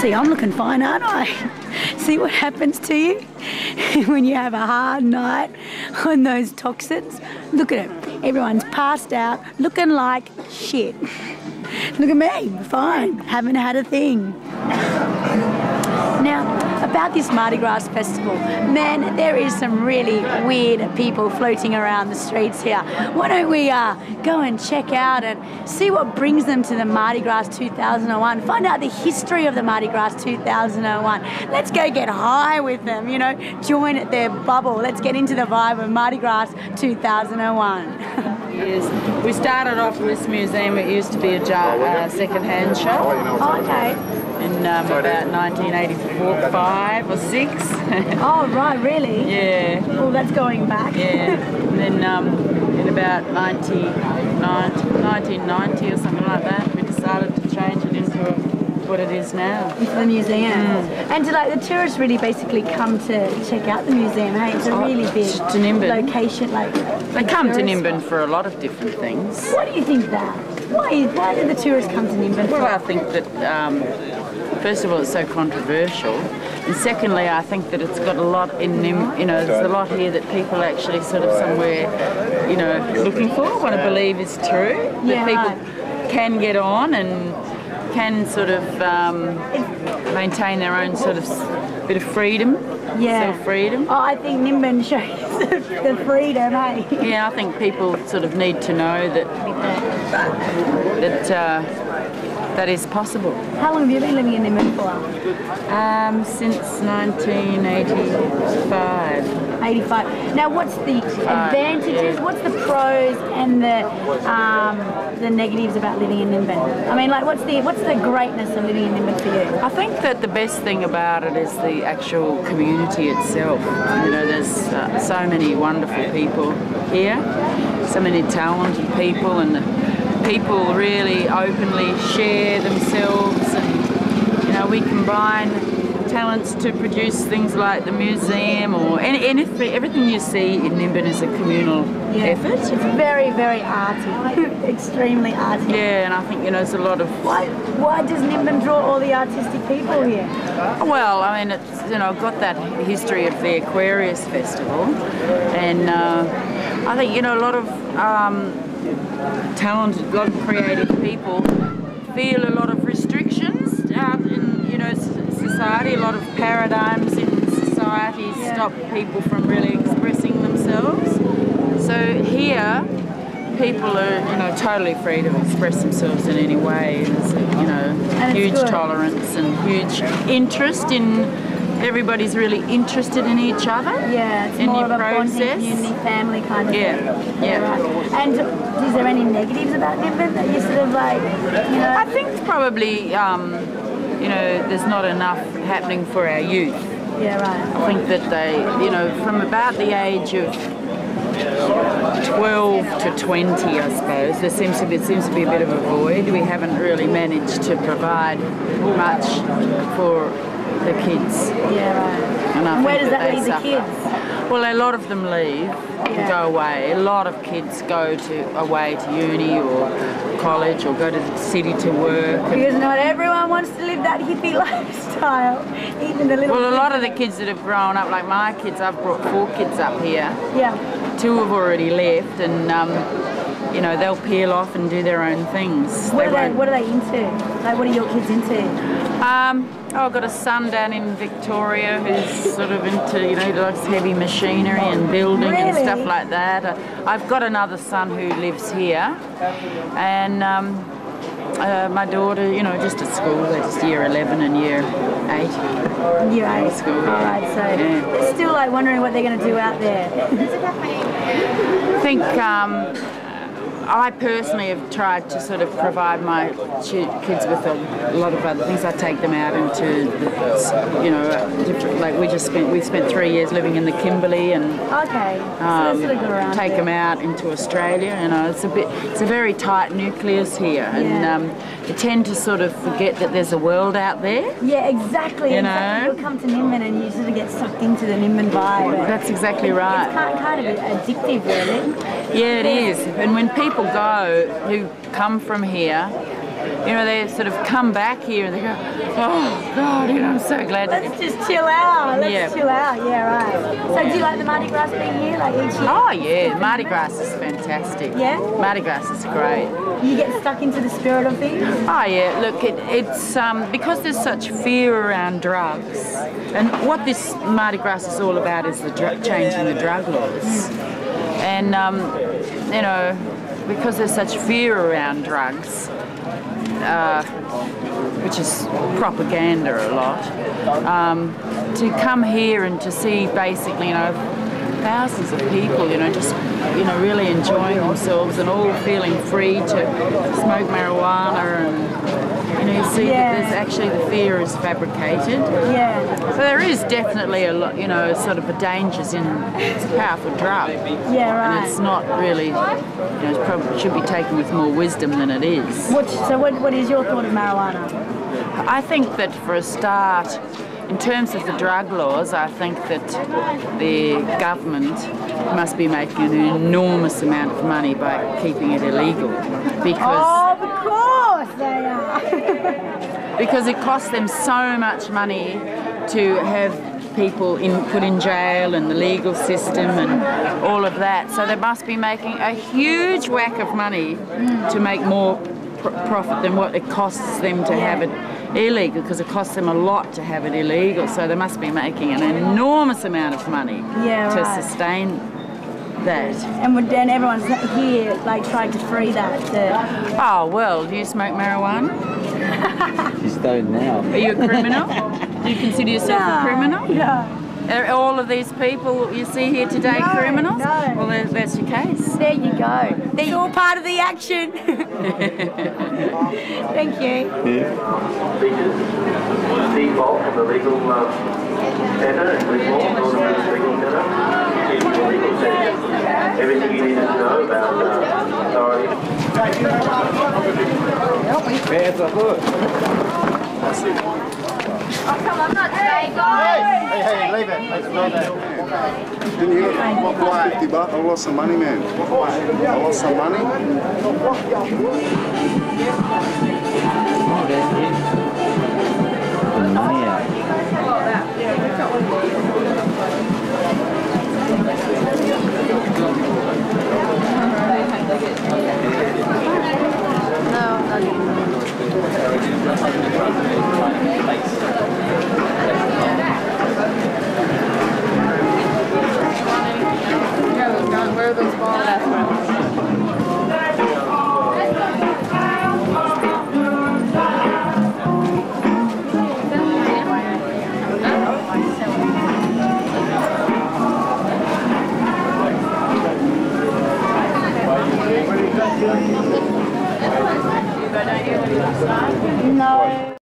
See, I'm looking fine, aren't I? See what happens to you when you have a hard night on those toxins? Look at it. Everyone's passed out, looking like shit. Look at me, fine, haven't had a thing. Now, about this Mardi Gras festival, man, there is some really weird people floating around the streets here. Why don't we go and check out and see what brings them to the Mardi Gras 2001, find out the history of the Mardi Gras 2001. Let's go get high with them, you know, join at their bubble. Let's get into the vibe of Mardi Gras 2001. Yes. We started off in this museum. It used to be a second-hand shop. Oh, okay. In about 1984, 5 or 6. Oh, right, really? Yeah. Well, that's going back. Yeah. And then in about 1990 or something like that, we decided to change it into what it is now. Into the museum. And do like the tourists really basically come to check out the museum, hey? It's a really big location. Like they come to Nimbin for a lot of different things. Why do you think that? Why do the tourists come to Nimbin? Well, I think that first of all, it's so controversial, and secondly, I think that it's got a lot in them. You know, there's a lot here that people actually sort of somewhere, you know, looking for, want to believe is true. That people can get on and can sort of maintain their own sort of bit of freedom, self-freedom. Oh, I think Nimbin shows the freedom, eh? Yeah, I think people sort of need to know that that is possible. How long have you been living in Nimbin for? Since 1985. 85. Now, what's the advantages? What's the pros and the negatives about living in Nimbin? I mean, like, what's the greatness of living in Nimbin for you? I think that the best thing about it is the actual community itself. You know, there's so many wonderful people here, so many talented people, and people really openly share themselves, and you know, we combine talents to produce things like the museum or everything you see in Nimbin is a communal effort. It's very, very arty, extremely arty. Yeah, and I think, you know, there's a lot of... Why does Nimbin draw all the artistic people here? Well, I mean, it's, you know, got that history of the Aquarius Festival, and I think, you know, a lot of talented, a lot of creative people feel a lot of restrictions out in, you know, society. A lot of paradigms in society stop people from really expressing themselves. So here, people are, you know, totally free to express themselves in any way. There's, you know, huge tolerance and huge interest in. Everybody's really interested in each other. Yeah, it's more of a bonding community, family kind of thing. Yeah. Right. And is there any negatives about Nimbin that you sort of like, you know? I think probably, you know, there's not enough happening for our youth. Yeah, right. I think that they, you know, from about the age of 12 to 20, I suppose, it seems to be a bit of a void. We haven't really managed to provide much for the kids. Yeah, right. And where does that leave the kids? Well, a lot of them leave and go away. A lot of kids go away to uni or college or go to the city to work. Because not everyone wants to live that hippie lifestyle. Even the little. Well, a lot of the kids that have grown up, like my kids, I've brought 4 kids up here. Yeah. 2 have already left, and you know, they'll peel off and do their own things. What are they into? Like, what are your kids into? I've got a son down in Victoria who's sort of into, you know, he likes heavy machinery and building and stuff like that. I've got another son who lives here, and my daughter, you know, just at school. They're just year 11 and year 8. Year 8. School. Alright, so they're still like wondering what they're going to do out there. I think I personally have tried to sort of provide my kids with a lot of other things. I take them out into, you know, different, like we spent 3 years living in the Kimberley, and take them out into Australia. You know, it's a very tight nucleus here, and you tend to sort of forget that there's a world out there. Yeah, exactly. You know, you'll come to Nimbin and you sort of get sucked into the Nimbin vibe. That's exactly right. It's kind of addictive, really. Yeah, it is. And when people go who come from here, you know, they sort of come back here and they go, oh God, you know, I'm so glad. Let's just chill out. Let's chill out. Yeah, right. So do you like the Mardi Gras being here, like each year? Oh yeah, Mardi Gras is fantastic. Yeah? Mardi Gras is great. You get stuck into the spirit of things? Oh yeah, look, it's because there's such fear around drugs, and what this Mardi Gras is all about is the changing the drug laws. And you know, because there's such fear around drugs, which is propaganda a lot, to come here and to see basically, you know, thousands of people, you know, just, you know, really enjoying themselves and all feeling free to smoke marijuana, and, you know, you see that there's actually the fear is fabricated. Yeah. So there is definitely a lot, you know, sort of a dangers in, it's a powerful drug. Yeah, right. And it's not really, you know, it probably should be taken with more wisdom than it is. So what is your thought of marijuana? I think that for a start, in terms of the drug laws, I think that the government must be making an enormous amount of money by keeping it illegal. Because, of course they are. because it costs them so much money to have people put in jail and the legal system and all of that. So they must be making a huge whack of money to make more profit than what it costs them to have it illegal, because it costs them a lot to have it illegal. So they must be making an enormous amount of money to sustain that. And then everyone's here like trying to free that. Oh well, do you smoke marijuana? She's stoned now. Are you a criminal? Do you consider yourself a criminal? No. Are all of these people you see here today criminals? No. Well, that's your case. There you go. It's all part of the action. Thank you. Default from the legal centre and legal legal centre. Everything you need to know about authority. Hands are good. Oh, come on, not today, guys. Hey, leave it. Let's go there. Didn't you lost 50 bucks? I lost some money, man. I lost some money. Money out. Where are those balls? No.